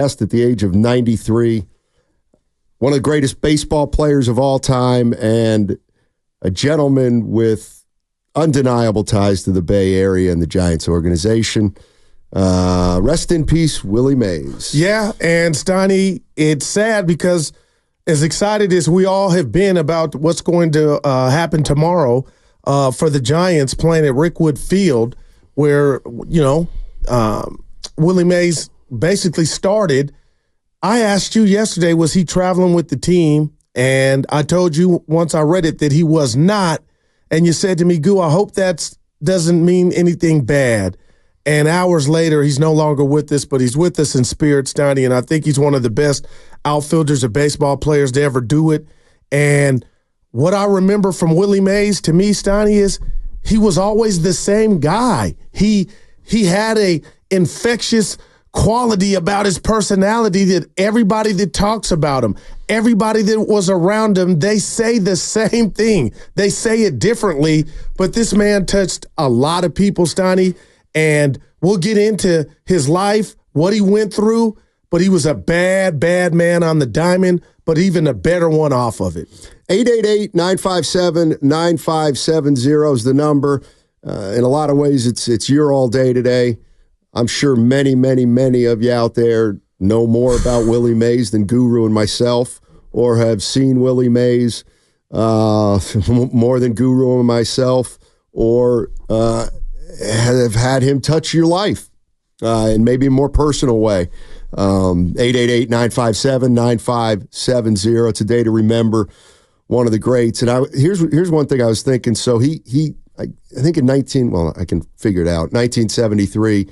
At the age of 93. One of the greatest baseball players of all time and a gentleman with undeniable ties to the Bay Area and the Giants organization. Rest in peace, Willie Mays. Yeah, and Steiny, it's sad because as excited as we all have been about what's going to happen tomorrow for the Giants playing at Rickwood Field, where, Willie Mays basically started. I asked you yesterday, was he traveling with the team? And I told you once I read it that he was not. And you said to me, Goo, I hope that doesn't mean anything bad. And hours later, he's no longer with us, but he's with us in spirit, Steiny. And I think he's one of the best outfielders or baseball players to ever do it. And what I remember from Willie Mays, to me, Steiny, is he was always the same guy. He had a infectious quality about his personality that everybody that talks about him, everybody that was around him, they say the same thing. They say it differently, but this man touched a lot of people, Steiny, and we'll get into his life, what he went through, but he was a bad, bad man on the diamond, but even a better one off of it. 888-957-9570 is the number. In a lot of ways, it's your all day today. I'm sure many, many, many of you out there know more about Willie Mays than Guru and myself, or have seen Willie Mays more than Guru and myself, or have had him touch your life in maybe a more personal way. 888-957-9570. It's a day to remember, one of the greats. And here's one thing I was thinking. So I think in I can figure it out, 1973,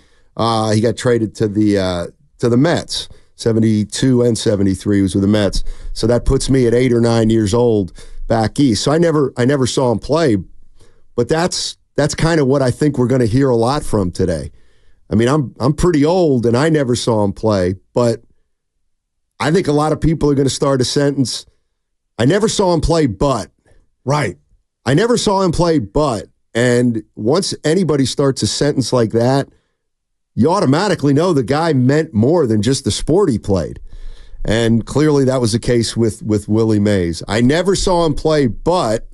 he got traded to the Mets. 72 and 73 was with the Mets. So that puts me at 8 or 9 years old back east. So I never saw him play, but that's kind of what I think we're going to hear a lot from today. I mean, I'm pretty old and I never saw him play, but I think a lot of people are going to start a sentence. I never saw him play, but. Right. I never saw him play, but. And once anybody starts a sentence like that, you automatically know the guy meant more than just the sport he played. And clearly that was the case with Willie Mays. I never saw him play, but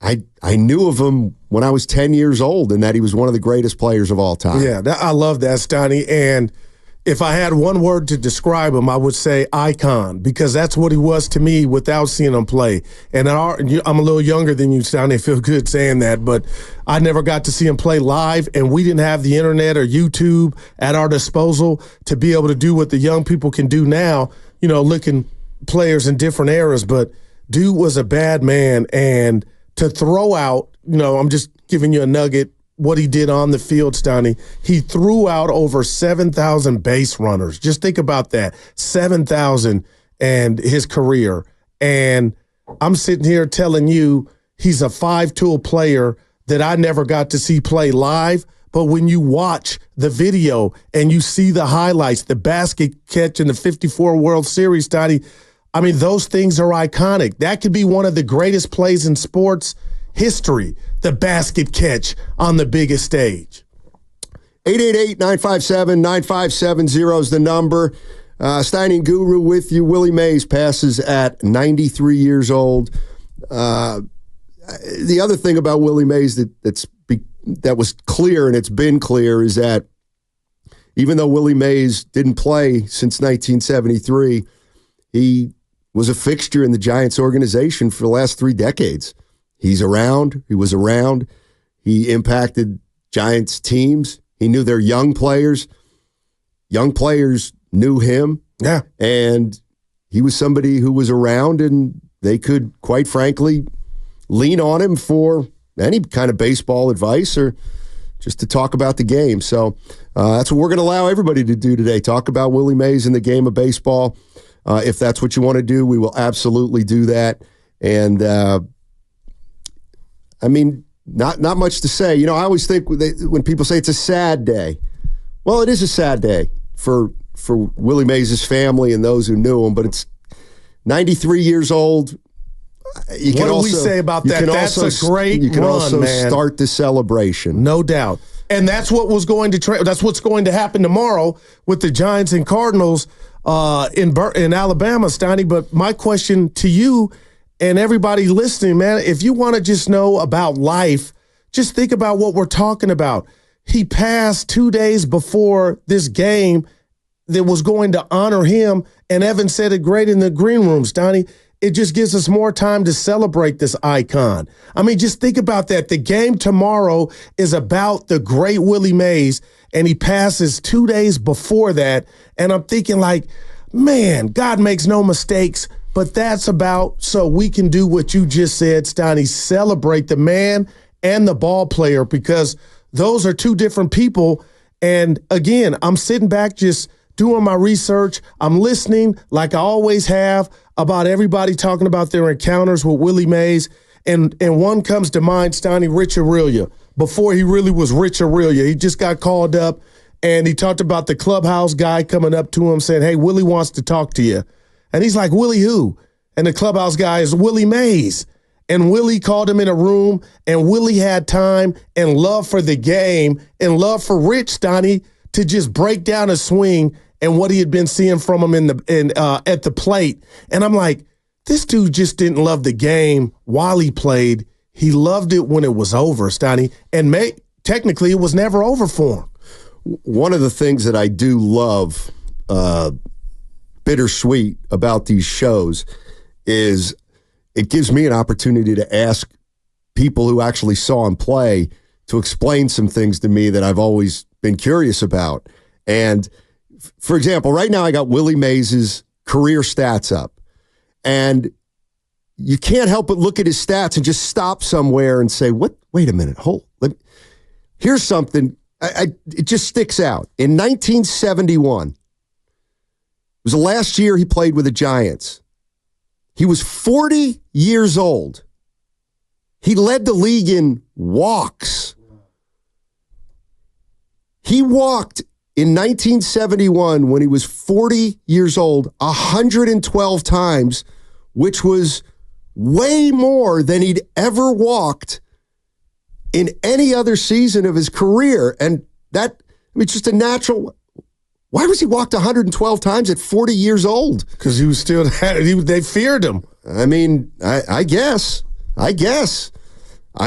I knew of him when I was 10 years old and that he was one of the greatest players of all time. Yeah, I love that, Steiny. And if I had one word to describe him, I would say icon, because that's what he was to me without seeing him play. And I'm a little younger than you, Steiny. I feel good saying that, but I never got to see him play live, and we didn't have the internet or YouTube at our disposal to be able to do what the young people can do now, looking players in different eras. But dude was a bad man, and to throw out, I'm just giving you a nugget, what he did on the field, Steiny. He threw out over 7,000 base runners. Just think about that, 7,000 and his career. And I'm sitting here telling you he's a five-tool player that I never got to see play live. But when you watch the video and you see the highlights, the basket catch in the 54 World Series, Steiny, I mean, those things are iconic. That could be one of the greatest plays in sports history, the basket catch on the biggest stage. 888-957-9570 is the number. Steiny Guru with you. Willie Mays passes at 93 years old. The other thing about Willie Mays that was clear, and it's been clear, is that even though Willie Mays didn't play since 1973, he was a fixture in the Giants organization for the last 3 decades. He's around. He was around. He impacted Giants teams. He knew their young players. Young players knew him. Yeah. And he was somebody who was around, and they could, quite frankly, lean on him for any kind of baseball advice or just to talk about the game. So that's what we're going to allow everybody to do today, talk about Willie Mays and the game of baseball. If that's what you want to do, we will absolutely do that. And I mean, not much to say. I always think when people say it's a sad day, well, it is a sad day for Willie Mays' family and those who knew him, but it's 93 years old. What do we say about that? That's a great run, man. You can also start the celebration. No doubt. And that's what was going to that's what's going to happen tomorrow with the Giants and Cardinals in Alabama, Steiny. But my question to you and everybody listening, man, if you want to just know about life, just think about what we're talking about. He passed 2 days before this game that was going to honor him, and Evan said it great in the green room, Steiny. It just gives us more time to celebrate this icon. I mean, just think about that. The game tomorrow is about the great Willie Mays, and he passes 2 days before that. And I'm thinking like, man, God makes no mistakes, but that's about so we can do what you just said, Steiny, celebrate the man and the ball player, because those are two different people. And again, I'm sitting back just doing my research. I'm listening like I always have about everybody talking about their encounters with Willie Mays. And one comes to mind, Steiny, Rich Aurelia. Before he really was Rich Aurelia, he just got called up and he talked about the clubhouse guy coming up to him saying, hey, Willie wants to talk to you. And he's like, Willie who? And the clubhouse guy is Willie Mays. And Willie called him in a room, and Willie had time and love for the game and love for Rich, Steiny, to just break down a swing and what he had been seeing from him at the plate. And I'm like, this dude just didn't love the game while he played. He loved it when it was over, Steiny. And technically, it was never over for him. One of the things that I do love, bittersweet, about these shows is it gives me an opportunity to ask people who actually saw him play to explain some things to me that I've always been curious about. And for example, right now I got Willie Mays' career stats up, and you can't help but look at his stats and just stop somewhere and say, "What? Wait a minute, here's something." It just sticks out. In 1971, it was the last year he played with the Giants. He was 40 years old. He led the league in walks. He walked in 1971 when he was 40 years old 112 times, which was way more than he'd ever walked in any other season of his career. And that, I mean, just a natural. Why was he walked 112 times at 40 years old? Because he was still, they feared him. I mean, I guess. I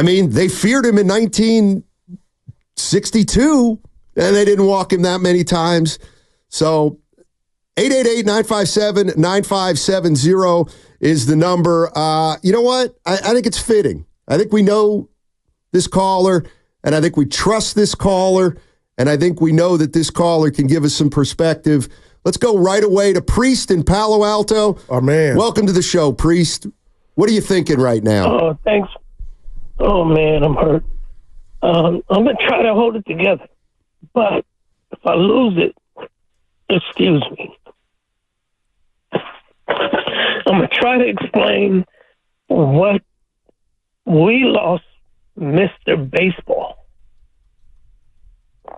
mean, they feared him in 1962, and they didn't walk him that many times. So 888-957-9570 is the number. You know what? I think it's fitting. I think we know this caller, and I think we trust this caller, and I think we know that this caller can give us some perspective. Let's go right away to Priest in Palo Alto. Oh, man. Welcome to the show, Priest. What are you thinking right now? Oh, thanks. Oh, man, I'm hurt. I'm going to try to hold it together. But if I lose it, excuse me. I'm going to try to explain what we lost Mr. Baseball.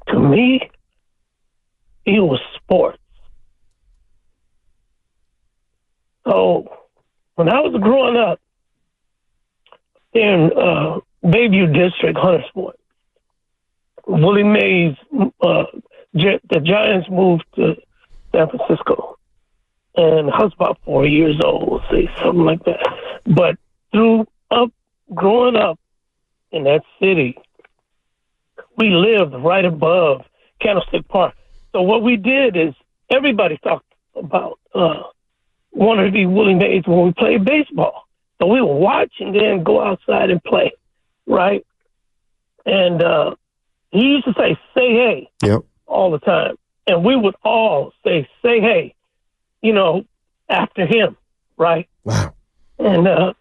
To me, he was sports. So when I was growing up in Bayview District, Huntersport, Willie Mays, the Giants moved to San Francisco. And I was about 4 years old, say something like that. But growing up in that city, we lived right above Candlestick Park. So what we did is everybody talked about wanted to be Willie Mays when we played baseball. So we would watch and then go outside and play, right? And he used to say hey, yep, all the time. And we would all say hey, after him, right? Wow. And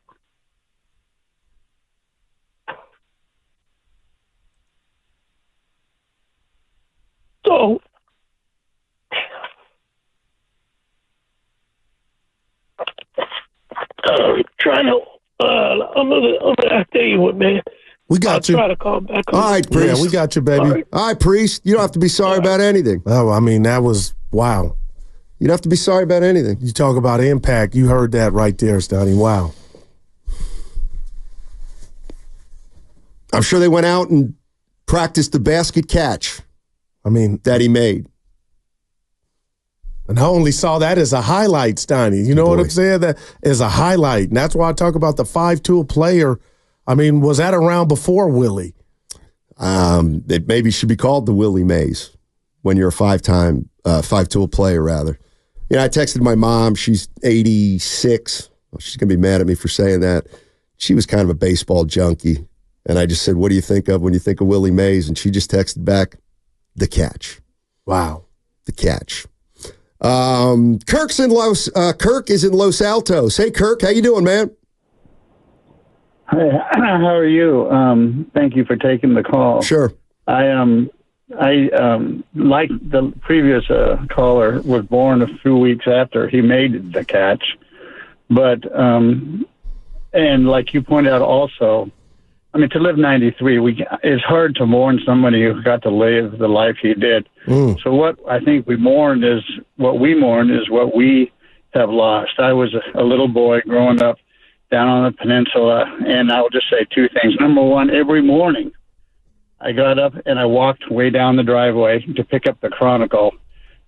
so trying to I'm gonna tell you what, man. We got I'll you. try to call back. All right, Priest. Yeah, we got you, baby. All right, Priest. You don't have to be sorry about anything. Oh, I mean, that was, wow. You don't have to be sorry about anything. You talk about impact. You heard that right there, Steiny. Wow. I'm sure they went out and practiced the basket catch I mean, that he made. And I only saw that as a highlight, Steiny. You know what I'm saying? That is a highlight. And that's why I talk about the 5-tool player. I mean, was that around before Willie? It maybe should be called the Willie Mays when you're a 5-tool player, rather. You know, I texted my mom. She's 86. Well, she's going to be mad at me for saying that. She was kind of a baseball junkie. And I just said, what do you think of when you think of Willie Mays? And she just texted back, the catch. Wow. The catch. Kirk is in Los Altos. Hey, Kirk, how you doing, man? Hey, how are you? Thank you for taking the call. Sure. I like the previous caller, was born a few weeks after he made the catch, but and like you pointed out also, I mean, to live 93, it's hard to mourn somebody who got to live the life he did. So what I think we mourn is what we have lost. I was a little boy growing up down on the peninsula, and I'll just say two things. Number one, every morning I got up and I walked way down the driveway to pick up the Chronicle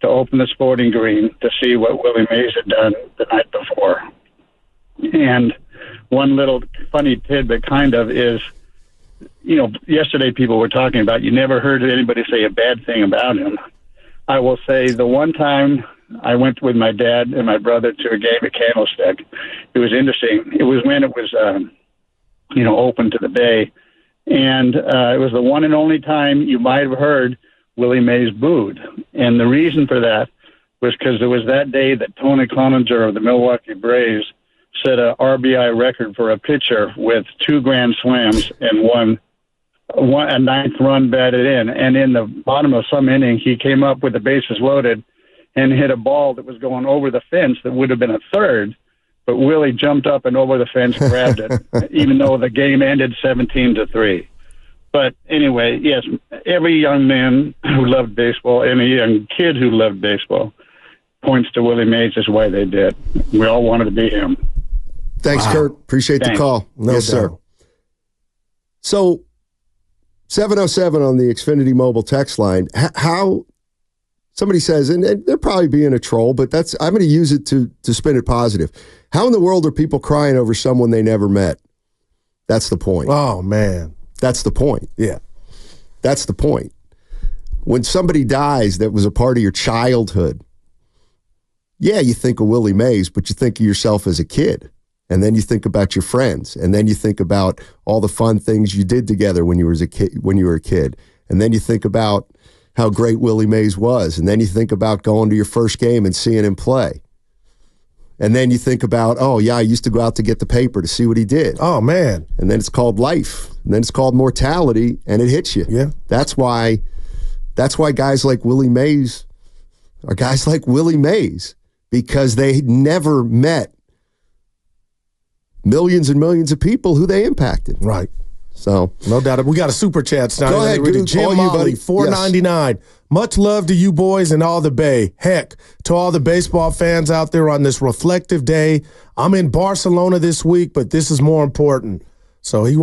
to open the Sporting Green to see what Willie Mays had done the night before. And one little funny tidbit kind of is, you know, yesterday people were talking about you never heard anybody say a bad thing about him. I will say the one time I went with my dad and my brother to a game at Candlestick, it was interesting. It was when it was, open to the bay. And it was the one and only time you might have heard Willie Mays booed. And the reason for that was because it was that day that Tony Cloninger of the Milwaukee Braves set a RBI record for a pitcher with 2 grand slams and a ninth run batted in. And in the bottom of some inning, he came up with the bases loaded and hit a ball that was going over the fence that would have been a third. But Willie jumped up and over the fence, grabbed it, even though the game ended 17-3. But anyway, yes, every young man who loved baseball, any young kid who loved baseball, points to Willie Mays as why they did. We all wanted to be him. Thanks, Kurt. Appreciate the call. Yes, sir. So, 707 on the Xfinity mobile text line. How somebody says, and they're probably being a troll, but I'm going to use it to spin it positive. How in the world are people crying over someone they never met? That's the point. Oh, man. That's the point. Yeah. That's the point. When somebody dies that was a part of your childhood, yeah, you think of Willie Mays, but you think of yourself as a kid. And then you think about your friends. And then you think about all the fun things you did together when you were a kid. And then you think about how great Willie Mays was. And then you think about going to your first game and seeing him play. And then you think about, oh, yeah, I used to go out to get the paper to see what he did. Oh, man. And then it's called life. And then it's called mortality, and it hits you. Yeah. That's why guys like Willie Mays are guys like Willie Mays, because they never met millions and millions of people who they impacted. Right. So no doubt. We got a super chat. Go ahead, dude. Jim Molly, $4.99. Yes. Much love to you boys and all the Bay. Heck, to all the baseball fans out there on this reflective day. I'm in Barcelona this week, but this is more important. So he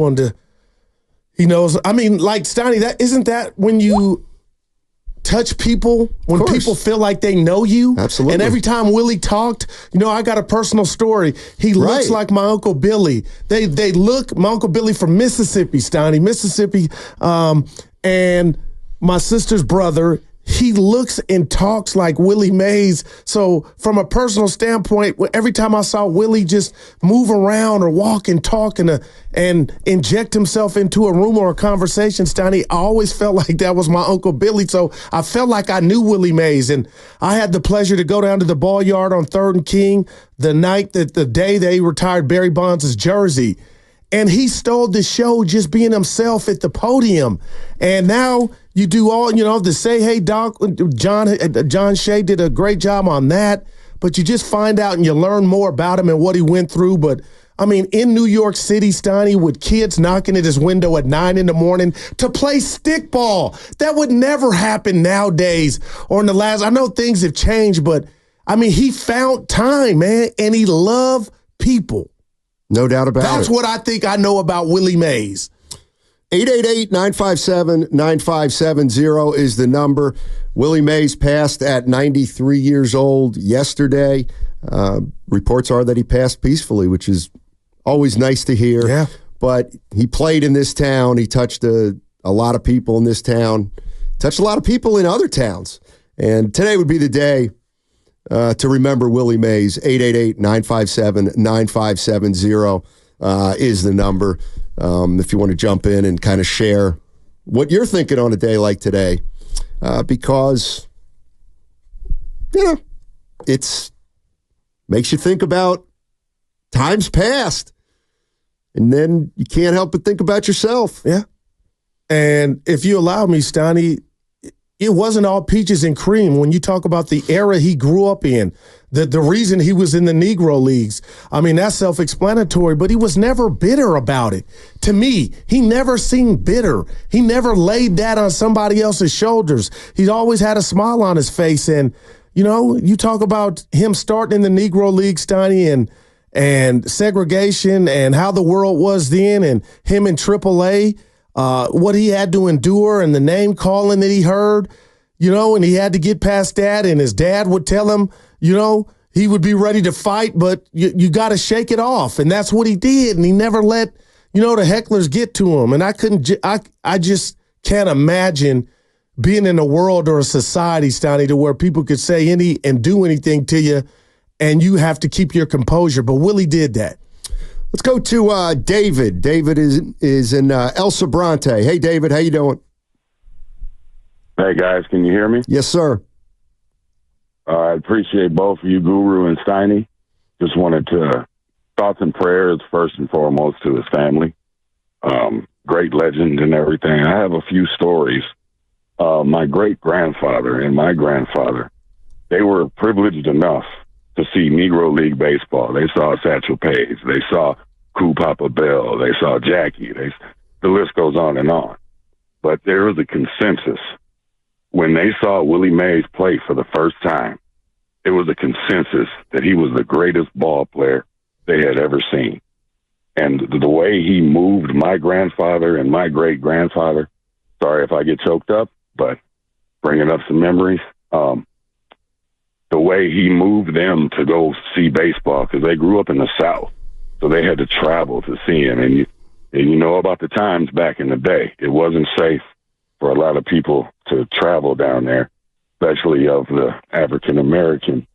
knows. I mean, like Steiny, isn't that when you touch people, when people feel like they know you? Absolutely. And every time Willie talked, I got a personal story. He looks like my Uncle Billy. They look, my Uncle Billy from Mississippi, Steiny, Mississippi, and my sister's brother, he looks and talks like Willie Mays. So from a personal standpoint, every time I saw Willie just move around or walk and talk and inject himself into a room or a conversation, Steiny, I always felt like that was my Uncle Billy. So I felt like I knew Willie Mays. And I had the pleasure to go down to the ball yard on 3rd and King the day they retired Barry Bonds' jersey. And he stole the show just being himself at the podium. And now you do all, the Say Hey Doc, John Shea did a great job on that. But you just find out and you learn more about him and what he went through. But, I mean, in New York City, Steiny, with kids knocking at his window at 9 in the morning to play stickball. That would never happen nowadays or in the last. I know things have changed, but, I mean, he found time, man, and he loved people. No doubt about it. That's what I think I know about Willie Mays. 888-957-9570 is the number. Willie Mays passed at 93 years old yesterday. Reports are that he passed peacefully, which is always nice to hear. Yeah. But he played in this town. He touched a lot of people in this town, touched a lot of people in other towns. And today would be the day to remember Willie Mays. 888-957-9570 is the number. If you want to jump in and kind of share what you're thinking on a day like today, because, it's makes you think about times past, and then you can't help but think about yourself. Yeah. And if you allow me, Steiny, it wasn't all peaches and cream when you talk about the era he grew up in, the reason he was in the Negro Leagues. I mean, that's self-explanatory, but he was never bitter about it. To me, he never seemed bitter. He never laid that on somebody else's shoulders. He's always had a smile on his face. And, you talk about him starting in the Negro League, Steiny, and segregation and how the world was then, and him in AAA. What he had to endure and the name calling that he heard, and he had to get past that, and his dad would tell him, he would be ready to fight, but you got to shake it off. And that's what he did. And he never let, the hecklers get to him. And I just can't imagine being in a world or a society, Steiny, to where people could say and do anything to you, and you have to keep your composure. But Willie did that. Let's go to David. David is in El Sobrante. Hey, David, how you doing? Hey, guys, can you hear me? Yes, sir. I appreciate both of you, Guru and Steiny. Just wanted to thoughts and prayers first and foremost to his family. Great legend and everything. I have a few stories. My great-grandfather and my grandfather, they were privileged enough to see Negro League baseball. They saw Satchel Paige. They saw Cool Papa Bell. They saw Jackie. The list goes on and on. But there was a consensus. When they saw Willie Mays play for the first time, it was a consensus that he was the greatest ball player they had ever seen. And the way he moved my grandfather and my great-grandfather, sorry if I get choked up, but bringing up some memories, the way he moved them to go see baseball, because they grew up in the South, so they had to travel to see him. And you know about the times back in the day. It wasn't safe for a lot of people to travel down there, especially of the African-American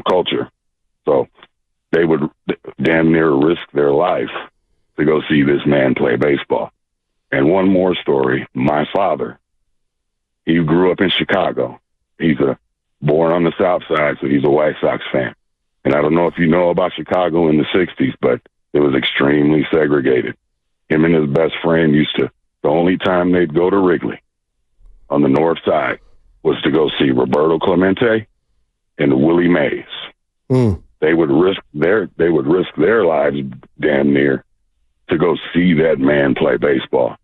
culture. So they would damn near risk their life to go see this man play baseball. And one more story, my father, he grew up in Chicago. He's born on the South Side, so he's a White Sox fan. And I don't know if you know about Chicago in the 60s, but it was extremely segregated. Him and his best friend the only time they'd go to Wrigley on the North Side was to go see Roberto Clemente and Willie Mays. They would risk their lives damn near to go see that man play baseball.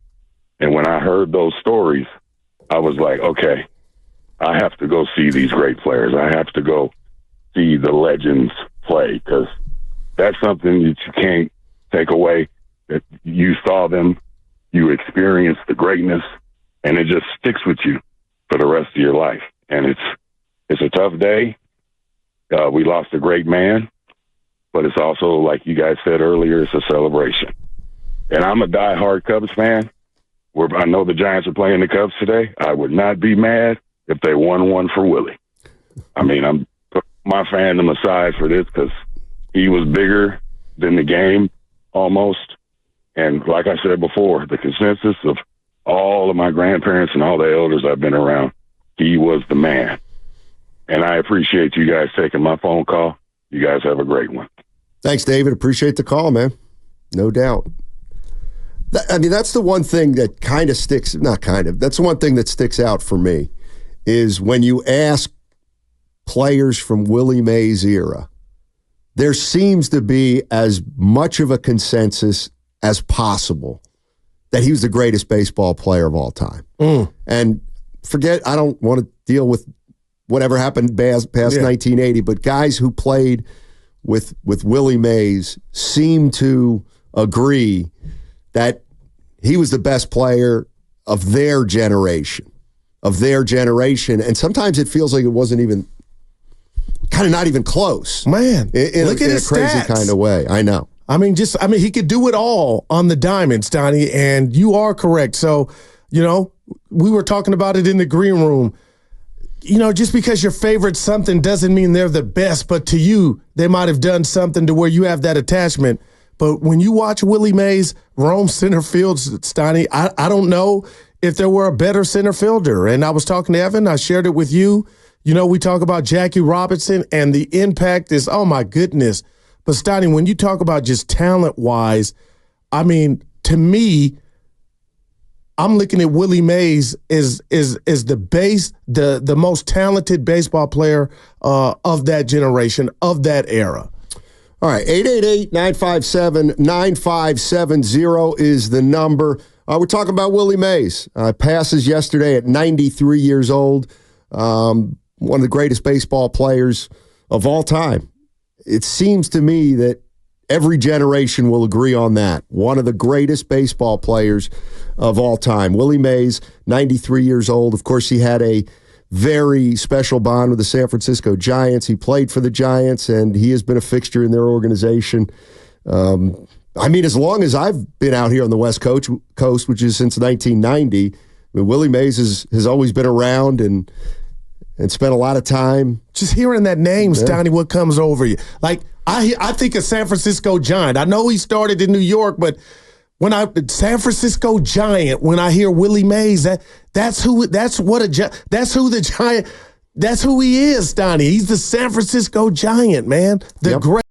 And when I heard those stories, I was like, okay, I have to go see these great players. I have to go see the legends play, because that's something that you can't take away, that you saw them, you experienced the greatness, and it just sticks with you for the rest of your life. And it's a tough day. We lost a great man, but it's also, like you guys said earlier, it's a celebration. And I'm a diehard Cubs fan. I know the Giants are playing the Cubs today. I would not be mad if they won one for Willie. I mean, I'm putting my fandom aside for this because he was bigger than the game almost. And like I said before, the consensus of all of my grandparents and all the elders I've been around, he was the man. And I appreciate you guys taking my phone call. You guys have a great one. Thanks, David. Appreciate the call, man. No doubt. I mean, that's the one thing that kind of sticks, not kind of, that's the one thing that sticks out for me is when you ask players from Willie Mays' era, there seems to be as much of a consensus as possible that he was the greatest baseball player of all time. And I don't want to deal with whatever happened past 1980, but guys who played with Willie Mays seem to agree that he was the best player of their generation. And sometimes it feels like it wasn't even, kind of not even close. Man, in look at his a crazy stats. kind of way. I know. He could do it all on the diamond, Steiny, and you are correct. So, we were talking about it in the green room. Just because your favorite something doesn't mean they're the best, but to you, they might have done something to where you have that attachment. But when you watch Willie Mays roam center field, Steiny, I don't know if there were a better center fielder. And I was talking to Evan, I shared it with you. We talk about Jackie Robinson, and the impact is, oh my goodness. But Steiny, when you talk about just talent-wise, to me, I'm looking at Willie Mays as the most talented baseball player of that generation, of that era. All right, 888-957-9570 is the number. We're talking about Willie Mays. Passes yesterday at 93 years old. One of the greatest baseball players of all time. It seems to me that every generation will agree on that. One of the greatest baseball players of all time. Willie Mays, 93 years old. Of course, he had a very special bond with the San Francisco Giants. He played for the Giants, and he has been a fixture in their organization. As long as I've been out here on the West Coast, which is since 1990, Willie Mays has always been around and spent a lot of time. Just hearing that name, Steiny, what comes over you? Like, I think of San Francisco Giant. I know he started in New York, but San Francisco Giant, when I hear Willie Mays, that's who the Giant, that's who he is, Steiny. He's the San Francisco Giant, man. The great.